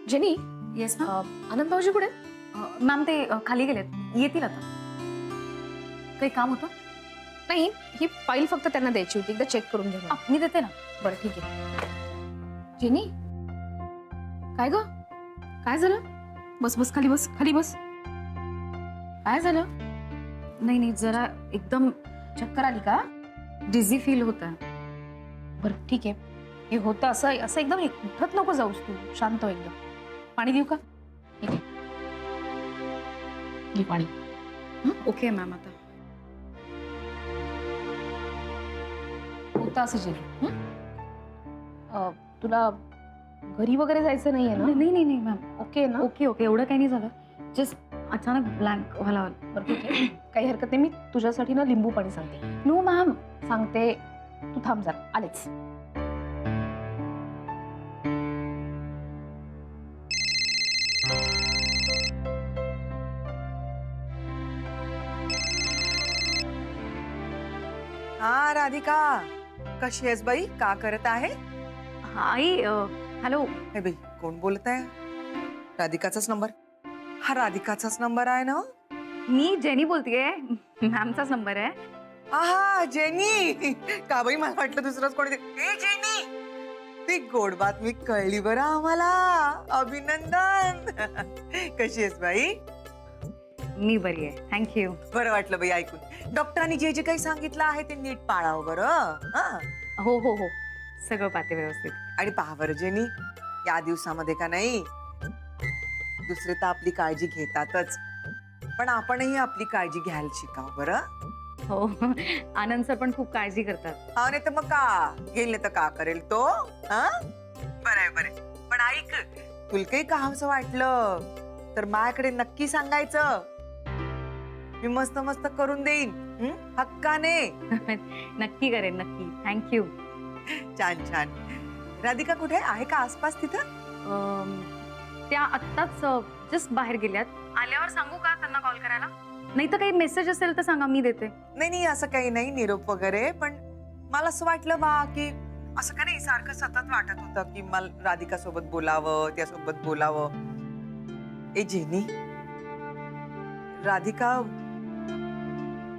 Jenny, yes ma'am. आनंद भाऊजी कुठे? Ma'am ते खाली गेलेत, येतील आता. काही काम होतं? नाही, ही फाईल फक्त त्यांना द्यायची होती, एकदा चेक करून घ्या. मी देते ना. बरं ठीक आहे. जेनी, काय ग? काय झालं? बस बस, खाली बस, खाली बस. काय झालं? नाही नाही, जरा एकदम चक्कर आली का, डिझी फील होतं. बरं ठीक आहे, हे होतं असं असं एकदम उठत नको जाऊस तू, शांत हो एकदम. पाणी देऊ का? ठीक आहे, घे पाणी. Okay ma'am. आता होतं असं जेनी. तुला घरी वगैरे जायचं नाहीये ना? नाही नाही नाही मॅम. ओके ना? ओके ओके, एवढं काही नाही झालं. जस्ट अचानक ब्लँक व्हायला लागलं. बरं ठीक आहे, काही हरकत नाही. मी तुझ्यासाठी ना लिंबू पाणी सांगते. No ma'am. सांगते, तू थांब जरा, आलेच. हा राधिका, कशी आहेस बाई? का करत आहे? आई हॅलो. हे बाई, कोण बोलत आहे? राधिकाचाच नंबर. हा राधिकाचाच नंबर आहे ना? मी जेनी बोलतेय, मॅमचाच नंबर आहे. आहा, जेनी. का बाई, मला वाटलं दुसरंच कोणी. ए जेनी, ती गोड बातमी कळली बरं आम्हाला. अभिनंदन. कशी आहेस बाई? मी बरी आहे, थँक्यू. बरं वाटलं बाई ऐकून. डॉक्टरांनी जे जे काही सांगितलं आहे ते नीट पाळावं बरं. हा, हो हो हो, सगळं पाहते व्यवस्थित. आणि पहा बरं जेनी, या दिवसामध्ये का नाही, दुसरे तर आपली काळजी घेतातच, पण आपणही आपली काळजी घ्यायला शिकावं बरं. हो, आनंद सर पण खूप काळजी करतात. हा, नाही तर मग का गेल नाही तर का करेल तो. हा, बरं बरं. पण ऐक, तुला काही काहवंसं वाटलं तर माझ्याकडे नक्की सांगायचं. मी मस्त मस्त करून देईन, हक्काने. नक्की करेन, नक्की. थँक्यू. छान छान. राधिका कुठे आहे का आसपास तिथं? त्या आत्ताच जस्ट बाहेर गेल्यात. आल्यावर सांगू का त्यांना कॉल करायला? नाही तर काही मेसेज असेल तर सांगा, मी देते. नाही नाही, असं काही नाही, निरोप वगैरे. पण मला असं वाटलं बा की असं का नाही, सारखं सतत वाटत होतं की मला राधिका सोबत बोलावं, त्यासोबत बोलावं. ए जेनी, राधिका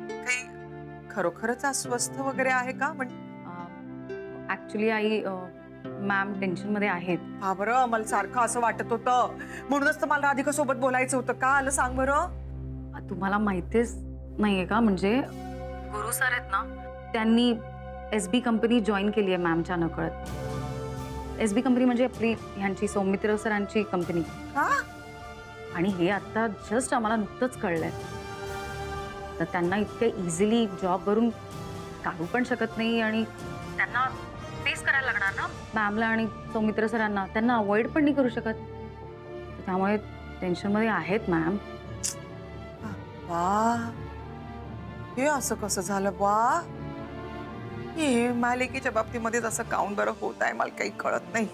काही खरोखरच अस्वस्थ वगैरे आहे का? ऍक्च्युली आई, मॅम टेन्शन मध्ये आहेत. हा बरं, मला सारखं असं वाटत होतं, म्हणूनच तर मला राधिका सोबत बोलायचं होतं. का आलं सांग बरं? तुम्हाला माहितीच नाहीये का? म्हणजे गुरु सर आहेत ना, त्यांनी SB कंपनी जॉईन केली आहे मॅमच्या नकळत. SB कंपनी म्हणजे आपली ह्यांची सौमित्र सरांची कंपनी. का? आणि हे आता जस्ट आम्हाला नुकतंच कळलंय. तर त्यांना इतक्या इझिली जॉबवरून काढू पण शकत नाही, आणि त्यांना फेस करायला लागणार ना मॅमला आणि सौमित्र सरांना. त्यांना अवॉइड पण नाही करू शकत. त्यामुळे टेन्शनमध्ये आहेत मॅम. वा, हे असं कसं झालं बा? हे मालिकेच्या बाबतीमध्येच असं काऊन बरं होत आहे, मला काही कळत नाही.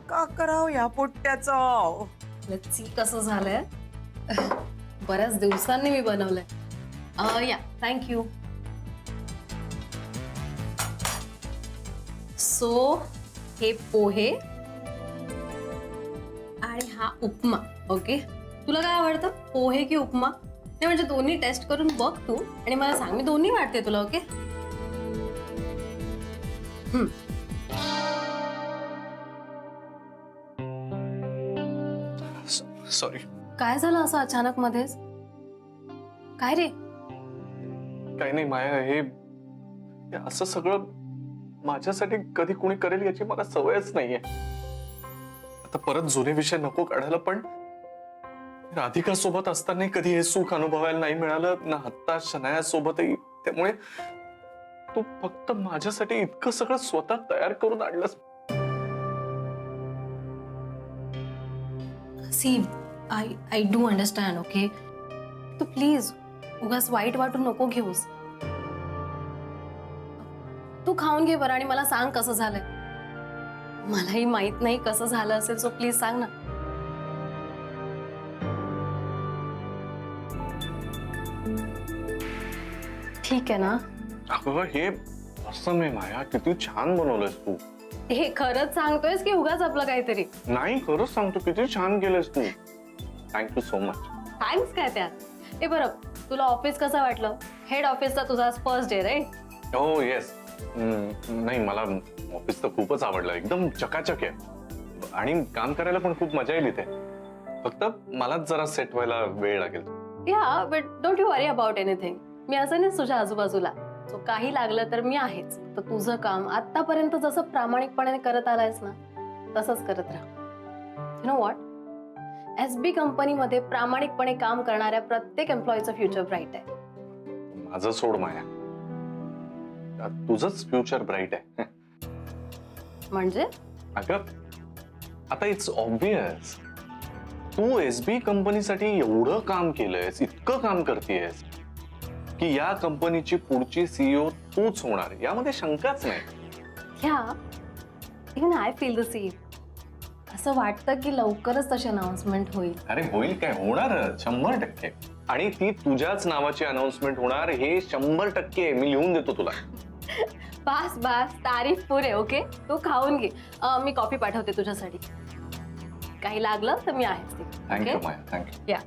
का करावं या पोट्ट्याचं? लच्ची कसं झालंय? बऱ्याच दिवसांनी मी बनवलंय. या, थँक्यू. सो हे पोहे आणि हा उपमा. ओके, तुला काय आवडतं, पोहे की उपमा? नाही म्हणजे दोन्ही टेस्ट करून बघ तू आणि मला सांग, मी दोन्ही वाटते तुला. ओके. सॉरी. काय झालं असं अचानक मध्येच? काय रे? काही नाही माया, हे असं सगळं माझ्यासाठी कधी कोणी करेल याची मला सवयच नाहीये. आता परत जुने विषय नको काढायला, पण राधिका सोबत असताना कधी हे सुख अनुभवायला नाही मिळालं ना, आत्ता शनाया सोबतही. त्यामुळे तू फक्त माझ्यासाठी इतकं सगळं स्वतः तयार करून आणलंस. See, I do understand. Okay, तू प्लीज उगाच वाईट वाटून नको घेऊस. तू खाऊन घे बरं आणि मला सांग कसं झालंय. मलाही माहित नाही कसं झालं असेल, सो प्लीज सांग ना. ठीक आहे ना? अगं हे असं नाही माया, किती छान बनवलंयस तू. हे खरंच सांगतोयस की उगाच आपलं काहीतरी? नाही, खरंच सांगतो, किती छान केलंस तू. Thank you so much. थँक्स काय त्यात. हे बरं, तुला ऑफिस कसं वाटलं? हेड ऑफिसचा तुझा फर्स्ट डे राईट? हो येस. नाही, मला ऑफिस तर खूपच आवडलं. एकदम चकाचक आहे आणि काम करायला पण खूप मजा येईल इथे. फक्त मलाच जरा सेट व्हायला वेळ लागेल. Yeah but don't you worry about anything. मी असं नाही तुझ्या आजूबाजूला. सो काही लागलं तर मी आहेच. तर तुझं काम आतापर्यंत जसं प्रामाणिकपणे करत आलायस ना, तसंच करत राहा. यु नो व्हॉट, SB कंपनीमध्ये प्रामाणिकपणे काम करणाऱ्या प्रत्येक एम्प्लॉईचं फ्युचर ब्राईट आहे. माझं सोड माया, तुझंच फ्युचर ब्राईट आहे. म्हणजे अगं, आता इट्स ऑब्वियस, तू SB कंपनीसाठी एवढं काम केलंयस, इतकं काम करतेयस की या कंपनीची पुढची CEO तूच होणार, यामध्ये शंकाच नाही. ह्या even I feel the same. असं वाटतं की लवकरच तशी अनाउन्समेंट होईल. अरे होईल काय, होणार 100%. आणि ती तुझ्याच नावाची अनाउन्समेंट होणार, हे 100% मी लिहून देतो तुला. बास बास, तारीफ पुरे. ओके, तू खाऊन घे. मी कॉफी पाठवते तुझ्यासाठी. काही लागलं तर मी आहेच. थँक्यू माया, थँक्यू. या.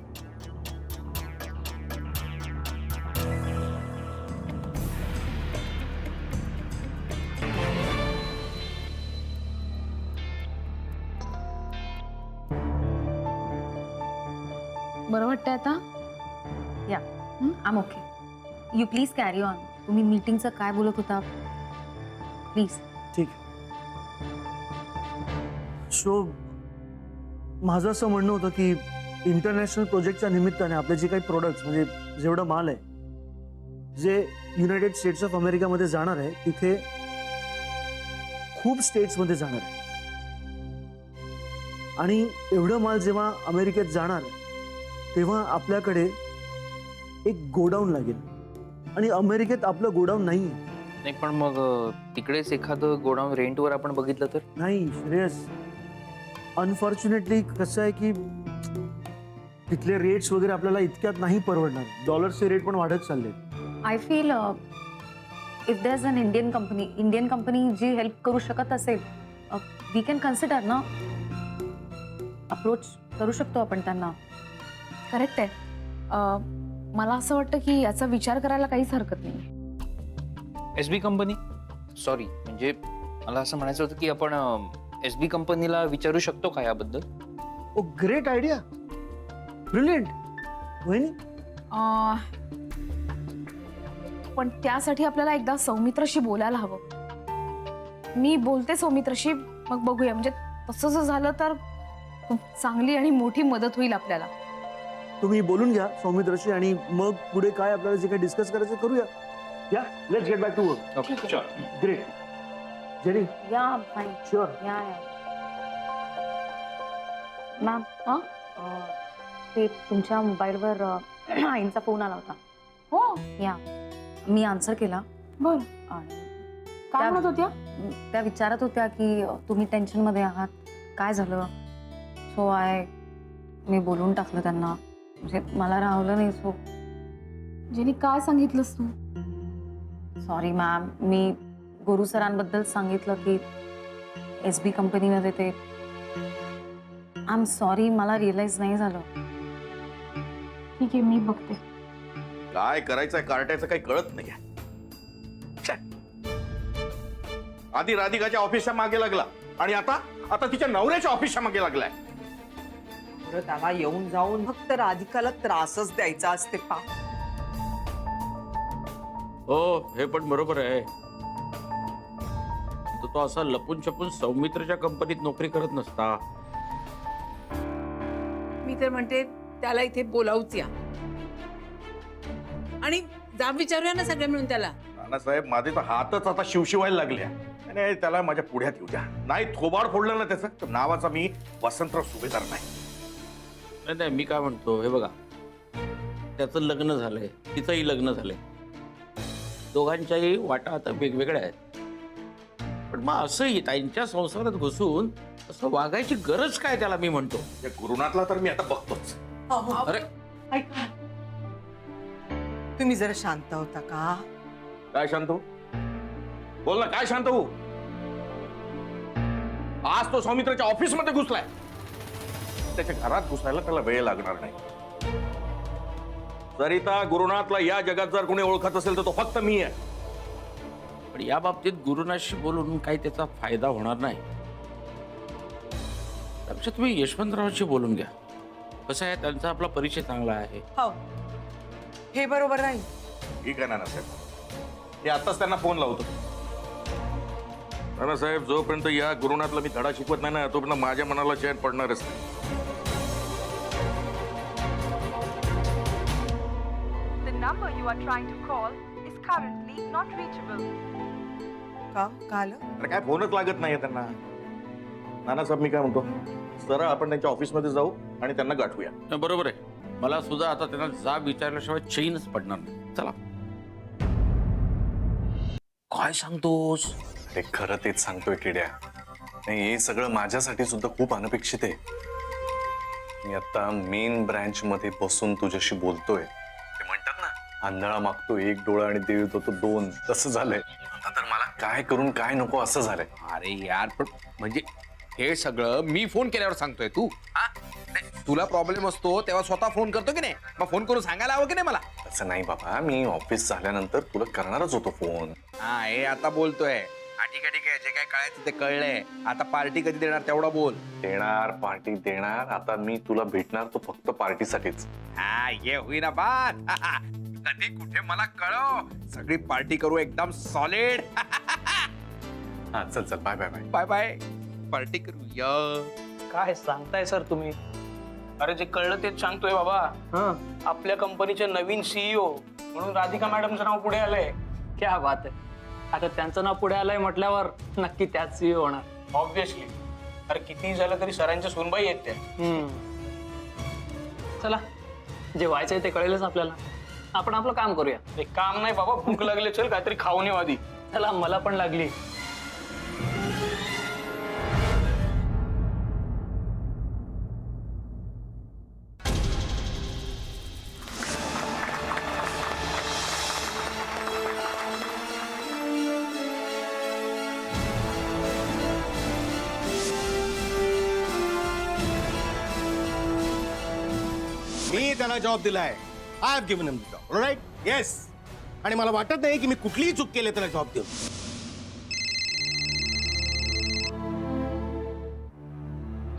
बरं वाटतंय आता? या, आम okay. You please carry on. तुम्ही मीटिंगचं काय बोलत होता प्लीज? ठीक. सो माझं असं म्हणणं होतं की इंटरनॅशनल प्रोजेक्टच्या निमित्ताने आपले जे काही प्रोडक्ट्स, म्हणजे जेवढा माल आहे जे युनायटेड स्टेट्स ऑफ अमेरिकामध्ये जाणार आहे, तिथे खूप स्टेट्समध्ये जाणार आहे. आणि एवढं माल जेव्हा अमेरिकेत जाणार तेव्हा आपल्याकडे एक गोडाऊन लागेल. आणि अमेरिकेत आपलं गोडाऊन नाही आहे. नाही, पण मग तिकडेच एखादं गोडाऊन रेंटवर आपण बघितलं तर? नाही श्रेयस, अनफॉर्च्युनेटली कसं आहे की तिथले रेट्स वगैरे आपल्याला इतक्यात नाही परवडणार. डॉलरचे रेट पण वाढत चालले. I feel if there is an Indian company जी हेल्प करू शकत असेल, वी कॅन कन्सिडर ना. अप्रोच करू शकतो आपण त्यांना. करेक्ट आहे. मला असं वाटतं की याचा विचार करायला काहीच हरकत नाही. SB company? सॉरी, म्हणजे मला असं म्हणायचं होतं की आपण SB कंपनीला विचारू शकतो का याबद्दल? ओ ग्रेट आयडिया, ब्रिलियंट. वहिनी, पण त्यासाठी आपल्याला एकदा सौमित्रशी बोलायला हवं. मी बोलते सौमित्रशी, मग बघूया. म्हणजे तसं जर झालं तर खूप चांगली आणि मोठी मदत होईल आपल्याला. तुम्ही बोलून घ्या सौमित्रशी आणि मग पुढे काय आपल्याला जे काही डिस्कस करायचं करूया. Yeah, let's get back to work. Okay, ठीक आहे. चल. Great. Jenny, yeah fine. Sure. Yeah ma'am, ते तुमच्या मोबाईलवर आईंचा फोन आला होता. हो, या, मी आन्सर केला. बर. आणि काय म्हणत होत्या? त्या विचारत होत्या की तुम्ही टेन्शनमध्ये आहात, काय झालं. सो मी बोलून टाकलं त्यांना. म्हणजे मला राहवलं नाही. सो जेनी, काय सांगितलंस तू? सॉरी मॅम, मी गुरु सरांबद्दल सांगितलं की SB कंपनीमध्ये ते. आय एम सॉरी, मला रिअलाइज नाही झालं. ठीक आहे, मी बघते. काय करायचंय कार्ट्याचं काही कळत नाही. आधी राधिकाच्या ऑफिसच्या मागे लागला आणि आता तिच्या नवऱ्याच्या ऑफिसच्या मागे लागलाय. त्याला येऊन जाऊन फक्त राधिकाला त्रासच द्यायचा असते पा. हो, हे पण बरोबर आहे. तो असा लपून छपून सौमित्रच्या कंपनीत नोकरी करत नसता. मी तर म्हणते त्याला इथे बोलावूच या आणि जाब विचारूया ना सगळ्या मिळून त्याला. नानासाहेब, माझे तर हातच आता शिवशिवायला लागल्या. नाही, त्याला माझ्या पुढ्यात येऊ द्या. नाही थोबाड फोडलं ना त्याचं, तर नावाचा मी वसंतराव सुभेदार नाही. नाही, मी काय म्हणतो, हे बघा, त्याचं लग्न झालंय, तिचंही लग्न झालंय. दोघांच्याही वाटा आता वेगवेगळ्या आहेत. पण मग असंही त्यांच्या संसारात घुसून असं वागायची गरज काय त्याला, मी म्हणतो. या गुरुनाथला तर मी आता बघतोच. अरे ऐका, तुम्ही जरा शांत होता का? काय शांत हो? बोल ना, काय शांत हो? आज तो सौमित्राच्या ऑफिसमध्ये घुसलाय. त्याच्या घरात घुसायला त्याला वेळ लागणार नाही. सरिता गुरुनाथला या जगात जर कोणी ओळखत असेल तर तो फक्त मी आहे. पण या बाबतीत गुरुनाथशी बोलून काही त्याचा फायदा होणार नाही. त्यापेक्षा तुम्ही यशवंतरावशी बोलून घ्या. कसं आहे, त्यांचा आपला परिचय चांगला आहे. हो, हे बरोबर नाही. ठीक आहे नानासाहेब, हे आताच त्यांना फोन लावतो. नानासाहेब, जोपर्यंत या गुरुनाथला मी धडा शिकवत नाही ना, तोपर्यंत माझ्या मनाला चैन पडणारच नाही. The number you are trying to call is currently not reachable. का आलं? अरे काय फोनच लागत नाहीये त्यांना. नानासाहेब, मी काय म्हणतो, सरळ आपण त्यांच्या ऑफिसमध्ये जाऊ आणि त्यांना गाठूया. नाही, बरोबर आहे. मला सुद्धा आता त्यांना जाब विचारल्याशिवाय चैनच पडणार नाही. चला. काय सांगतोस? अरे खरं तेच सांगतोय किड्या. नाही, हे सगळं माझ्यासाठी सुद्धा खूप अनपेक्षित आहे. मी आता मेन ब्रँच मध्ये बसून तुझ्याशी बोलतोय. ते म्हणतात ना, आंधळा मागतो एक डोळा आणि देव देतो 2. तसं झालंय. आता तर मला काय करून काय नको असं झालंय. अरे यार, पण म्हणजे हे सगळं मी फोन केल्यावर सांगतोय तू? हा? नाही, तुला प्रॉब्लेम असतो तेव्हा स्वतः फोन करतो की नाही? मग फोन करून सांगायला हवं की नाही मला? असं नाही बाबा, मी ऑफिस झाल्यानंतर तुला करणारच होतो फोन. हा, हे आता बोलतोय. हा, ठीक आहे ठीक आहे, जे काय कळायचं ते कळलंय. आता पार्टी कधी देणार तेवढा बोल. देणार, पार्टी देणार. आता मी तुला भेटणार तो फक्त पार्टीसाठीच. हा, ये होईना बात. कधी कुठे मला कळव. सगळी पार्टी करू एकदम सॉलिड. हा, चल चल, bye bye bye. Bye bye. Party करूया. काय सांगताय सर तुम्ही? अरे जे कळलं तेच सांगतोय बाबा. आपल्या कंपनीचे नवीन सीईओ म्हणून राधिका मॅडमचं नाव पुढे आलंय. क्या बात आहे. आता त्यांचं नाव पुढे आलंय म्हटल्यावर नक्की त्याच सीईओ होणार. ऑब्विसली. अरे कितीही झालं तरी सरांच्या सुनबाई आहेत त्या. चला, जे व्हायचंय ते कळेलच आपल्याला. आपण आपलं काम करूया. एक काम नाही बाबा, भूक लागले, चल काहीतरी खाऊन येऊ आधी. चला, मला पण लागली. मी त्याला जॉब दिलाय. I have given him the job. Right? Yes. आणि मला वाटत नाही की मी कुठलीही चूक केली त्याला जॉब देऊ.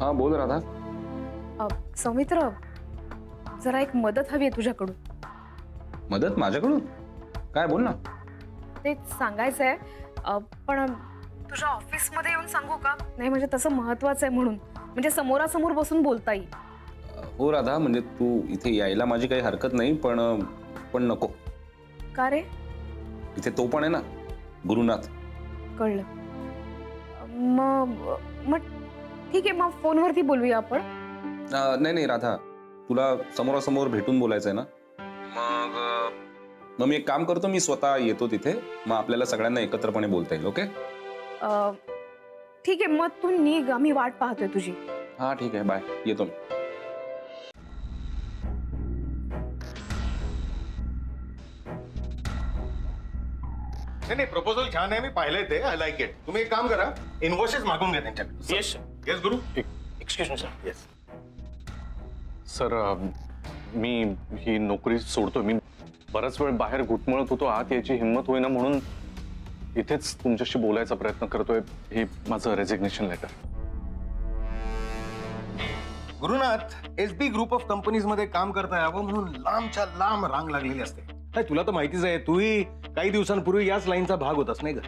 हा, बोल राधा. सौमित्र, जरा एक मदत हवी आहे तुझ्याकडून. मदत माझ्याकडून? काय, बोल ना. तेच सांगायचंय, पण तुझ्या ऑफिसमध्ये येऊन सांगू का? नाही म्हणजे तसं महत्वाचं आहे म्हणून, म्हणजे समोरासमोर बसून बोलता येईल. हो राधा, म्हणजे तू इथे यायला माझी काही हरकत नाही, पण नको. का रे? इथे तो पण आहे ना, गुरुनाथ. कळलं. मग ठीक आहे, मग फोनवरती बोलूया आपण. नाही राधा, तुला समोरासमोर भेटून बोलायचंय ना. मग मी एक काम करतो, मी स्वतः येतो तिथे. मग आपल्याला सगळ्यांना एकत्रपणे बोलता येईल. ओके? ठीक आहे, मग तू निघ, आम्ही वाट पाहतोय तुझी. हा ठीक आहे, बाय. येतो मी. नाही, प्रपोजल छान आहे. मी पाहिलंय ते. I like it. तुम्ही एक काम करा, इनवॉइसेस मागून घ्या त्यांच्याकडे. येस येस गुरु. Excuse me sir. Yes. Sir, मी ही नोकरी सोडतोय. मी बराच वेळ बाहेर घुटमळत होतो. आत याची हिंमत होईना म्हणून इथेच तुमच्याशी बोलायचा प्रयत्न करतोय. हे माझं resignation letter. Gurunath, SB group of companies मध्ये काम करता यावं म्हणून लांबच्या लांब रांग लागलेली असते. नाही, तुला तर माहितीच आहे, तूही काही दिवसांपूर्वी याच लाईनचा भाग होतास नाही का?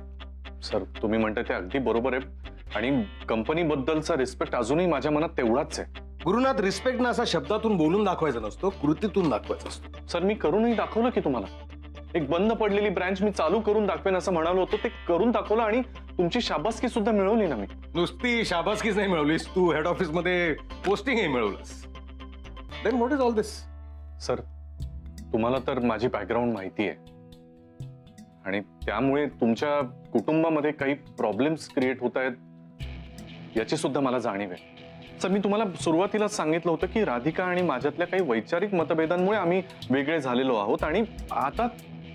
सर, तुम्ही म्हणताय ते अगदी बरोबर आहे. आणि कंपनी बद्दलचा रिस्पेक्ट अजूनही माझ्या मनात तेवढाच आहे. गुरुनाथ, रिस्पेक्ट ना असा शब्दातून बोलून दाखवायचा नसतो, कृतीतून दाखवायचा असतो. सर, मी करूनही दाखवलं की तुम्हाला. एक बंद पडलेली ब्रँच मी चालू करून दाखवेन असं म्हणालो होतो, ते करून दाखवलं. आणि तुमची शाबासकी सुद्धा मिळवली ना मी. नुसती शाबासकीच नाही मिळवलीस, तू हेड ऑफिस मध्ये पोस्टिंगही मिळवलंस. Then what is all this? Sir, तुम्हाला तर माझी बॅकग्राऊंड माहिती आहे आणि त्यामुळे तुमच्या कुटुंबामध्ये काही प्रॉब्लेम्स क्रिएट होत आहेत याची सुद्धा मला जाणीव आहे. सर, मी तुम्हाला सुरुवातीलाच सांगितलं होतं की राधिका आणि माझ्यातल्या काही वैचारिक मतभेदांमुळे आम्ही वेगळे झालेलो आहोत आणि आता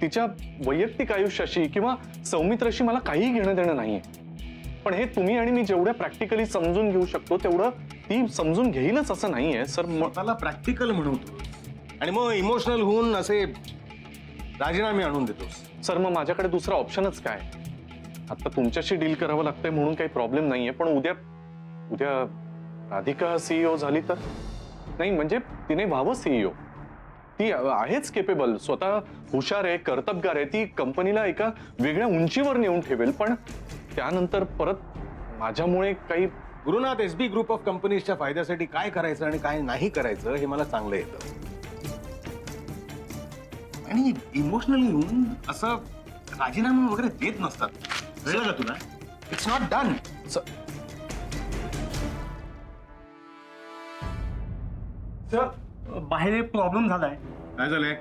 तिच्या वैयक्तिक आयुष्याशी किंवा सौमित्राशी मला काहीही घेणं देणं नाहीये. पण हे तुम्ही आणि मी जेवढ्या प्रॅक्टिकली समजून घेऊ शकतो तेवढं ती समजून घेईलच असं नाहीये सर. मला प्रॅक्टिकल म्हणवतो आणि मग इमोशनल होऊन असे राजीनामे आणून देतोस. सर मग माझ्याकडे दुसरा ऑप्शनच काय? आता तुमच्याशी डील करावं लागतंय म्हणून काही प्रॉब्लेम नाहीये, पण उद्या राधिका सीईओ झाली तर? नाही म्हणजे तिने व्हावं सीईओ. ती आहेच केपेबल, स्वतः हुशार आहे, कर्तबगार आहे, ती कंपनीला एका वेगळ्या उंचीवर नेऊन ठेवेल. पण त्यानंतर परत माझ्यामुळे काही गुरुनाथ, एसबी ग्रुप ऑफ कंपनीजच्या फायद्यासाठी काय करायचं आणि काय नाही करायचं हे मला चांगलं येतं. आणि इमोशनली होऊन असं राजीनामा वगैरे देत नसतात. कळलं का तुला? It's not done. सर बाहेर एक प्रॉब्लेम झालाय. काय झालंय?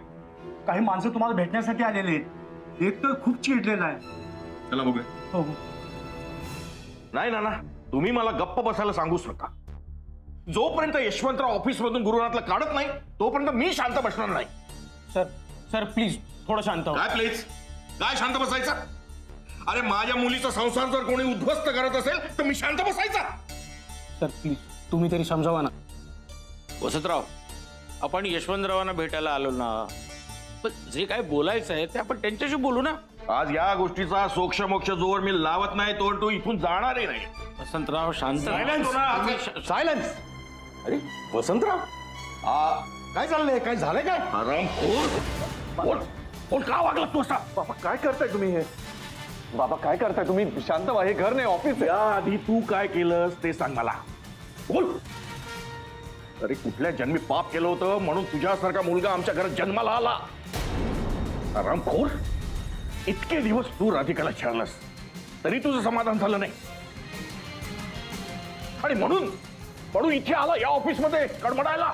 काही माणसं तुम्हाला भेटण्यासाठी आलेले आहेत. एक तर खूप चिडलेला आहे. चला बघूया. हो. नाही ना तुम्ही मला गप्प बसायला सांगूच नका. जोपर्यंत यशवंतराव ऑफिस मधून गुरुनाथला काढत नाही तोपर्यंत मी शांत बसणार नाही. सर प्लीज थोडं शांत हो. काय प्लीज? काय शांत बसायचं? अरे माझ्या मुलीचा संसार जर कोणी उद्ध्वस्त करत असेल तर मी शांत बसायचा? सर प्लीज तुम्ही तरी समजावा ना. वसंतराव, आपण यशवंतरावांना भेटायला आलो ना, पण जे काय बोलायचं आहे ते आपण त्यांच्याशी बोलू ना. आज या गोष्टीचा सोक्षमोक्ष जोर मी लावत नाही तोवर तो इथून जाणारही नाही. वसंतराव शांत सायलेन्स. अरे वसंतराव, काय चाललंय? काय झालंय? काय कोण का वागला तू असा? बाबा काय करताय तुम्ही हे? बाबा काय करताय तुम्ही? शांत व्हा, हे घर नाही ऑफिस आहे. या आधी तू काय केलंस ते सांग मला. बोल. अरे कुठल्या जन्मी पाप केलं होतं म्हणून तुझ्यासारखा मुलगा आमच्या घरात जन्माला आला? रामखोर, इतके दिवस तू राधिकाला छळलास तरी तुझं समाधान झालं नाही आणि म्हणून इथे आला या ऑफिस मध्ये कडमडायला.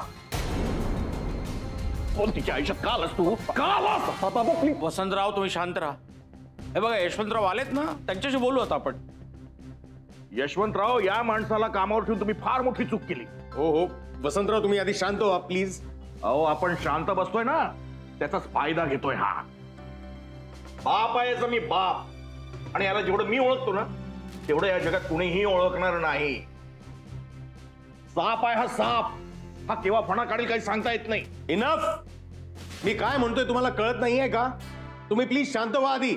कोण तिच्या आयुष्यात का आलास तू? का आलास? बाबा प्लीज. वसंतराव तुम्ही शांत राहा. हे बघा यशवंतराव आलेत ना, त्यांच्याशी बोलू आता आपण. यशवंतराव, या माणसाला कामावर ठेवून तुम्ही फार मोठी चूक केली. हो वसंतराव, तुम्ही आधी शांत व्हा प्लीज. अहो आपण शांत बसतोय ना त्याचाच फायदा घेतोय हा. बाप आहे याचा मी बाप, आणि याला जेवढं मी ओळखतो ना तेवढं या जगात कुणीही ओळखणार नाही. साप आहे हा साप. हा केव्हा फणा काढेल काही सांगता येत नाही. इनफ. मी काय म्हणतोय तुम्हाला कळत नाहीये का? तुम्ही प्लीज शांत व्हा आधी.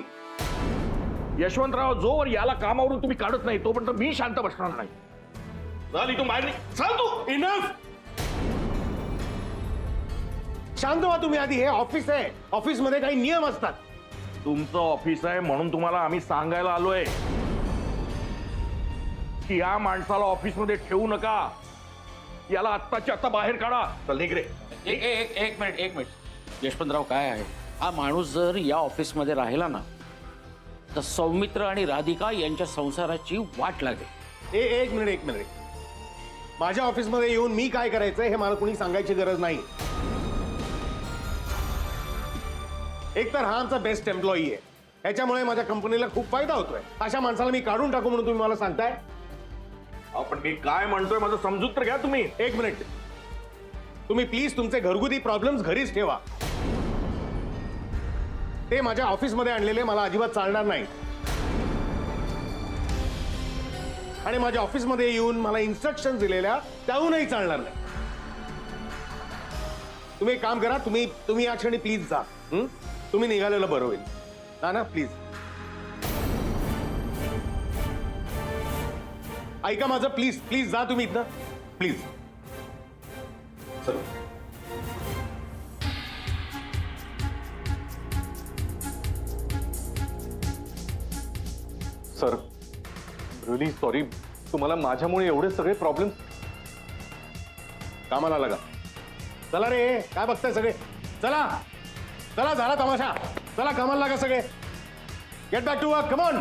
यशवंतराव, जोवर याला कामावरून तुम्ही काढत नाही तोपर्यंत मी शांत बसणार नाही. चल इथून बाहेर निघ. चल तू. इनफ. शांत व्हा तुम्ही आधी. हे ऑफिस आहे, ऑफिस मध्ये काही नियम असतात. तुमचं ऑफिस आहे म्हणून तुम्हाला आम्ही सांगायला आलोय की या माणसाला ऑफिस मध्ये ठेवू नका. याला आत्ताच्या आता बाहेर काढा. चल निघ रे. एक मिनिट. यशवंतराव, काय आहे, हा माणूस जर या ऑफिसमध्ये राहिला ना तर सौमित्र आणि राधिका यांच्या संसाराची वाट लागेल. एक मिनिट. माझ्या ऑफिसमध्ये येऊन मी काय करायचंय हे मला कोणी सांगायची गरज नाही. एक तर हा आमचा बेस्ट एम्प्लॉई आहे, ह्याच्यामुळे माझ्या कंपनीला खूप फायदा होतोय. अशा माणसाला मी काढून टाकू म्हणून तुम्ही मला सांगताय? पण मी काय म्हणतोय माझं समजूत तर घ्या तुम्ही. एक मिनिट. तुम्ही प्लीज तुमचे घरगुती प्रॉब्लेम्स घरीच ठेवा. ते माझ्या ऑफिसमध्ये आणलेले मला अजिबात चालणार नाही. आणि माझ्या ऑफिसमध्ये येऊन मला इन्स्ट्रक्शन दिलेल्या त्याहूनही चालणार नाही. तुम्ही एक काम करा, तुम्ही या क्षणी प्लीज जा. तुम्ही निघालेलं बरं होईल. ना प्लीज ऐका माझं. प्लीज जा तुम्ही इथनं. प्लीज. Sir really sorry. तुम्हाला माझ्यामुळे एवढे सगळे प्रॉब्लेम. कामाला लागा. चला रे, काय बघताय सगळे? चला झाला तमाशा. चला कामाला लागा सगळे. Get back to work. Come on.